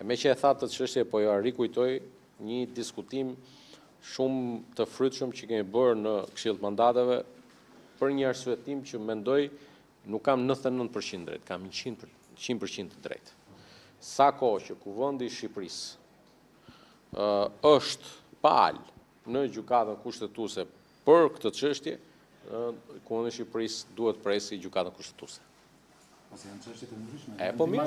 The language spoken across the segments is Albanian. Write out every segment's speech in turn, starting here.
Me që e thatë të çështje, po ja rikujtoj një diskutim shumë të frytshëm që kemi bërë në Këshill të Mandateve për një arsyetim që mendoj nuk kam 99% drejt, kam 100% të drejt. Sa kohë që Kuvendi i Shqipërisë është pal në gjykatën kushtetuese për këtë çështje, Kuvendi i Shqipërisë duhet presi gjykatën kushtetuese. Janë çështje të ndryshme. Po mirë,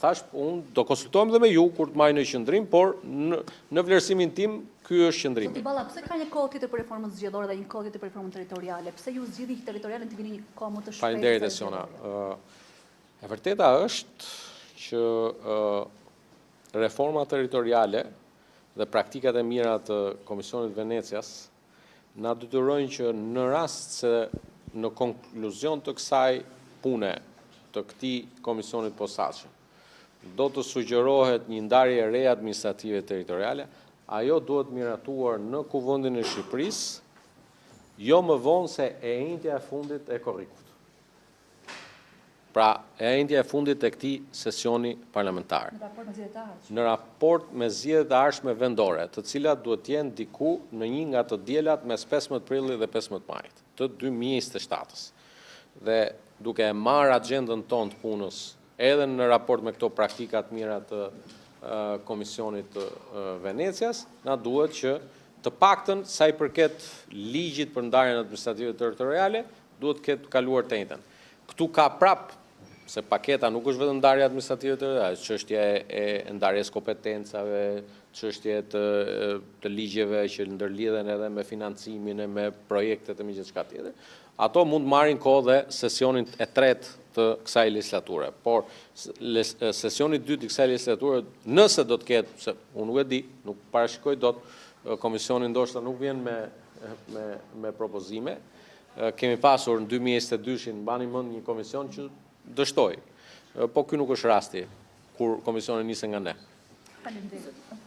thash, unë do konsultohem dhe me ju kur të marrë në qëndrim, por në vlerësimin tim, ky është qëndrimi. Zoti Balla, pse ka një kohë tjetër për reformën zgjedhore dhe një kohë tjetër për reformën territoriale? Pse ju zgjidhni territorialen të vini një kohë më të shpejtë? Faleminderit Esiona. E vërteta është që reforma territoriale dhe praktikat e mira të Komisionit Venecias na detyrojnë që në rast se në konkluzion të kësaj pune të këtij komisionit posaçëm do të sugjerohet një ndarje e re administrative territoriale, ajo duhet miratuar në Kuvendin e Shqipërisë jo më vonë se e njëjtja e fundit e korrikut. Pra, e njëjtja e fundit e këtij sesioni parlamentar. Në raport me zgjedhjet e ardhshme vendore, të cilat duhet të jenë diku në një nga të diellat mes 15 prillit dhe 15 majit të 2027-s. Dhe duke e marrë agjendën tonë të punës, edhe në raport me këto praktikat mira të Komisionit të Venecias, na duhet që të paktën sa i përket ligjit për ndarjen administrative territoriale, duhet të ketë kaluar të njëjtën. Ktu ka prap, se paketa nuk është vetëm ndarja administrative territoriale, çështja e ndarjes kompetencave, çështje të ligjeve që ndërlidhen edhe me financimin e me projektet e me gjithçka tjetër. Ato mund marrin kohë dhe sesionin e tretë të kësaj legislature. Por sesioni i dytë i kësaj legislature, nëse do të ketë, se unë nuk e di, nuk parashikoj dot, komisioni ndoshta nuk vjen me propozime. Kemi pasur në 2022-shin, mbani mend një komision që dështoi. Po ky nuk është rasti kur komisioni nisi nga ne. Faleminderit.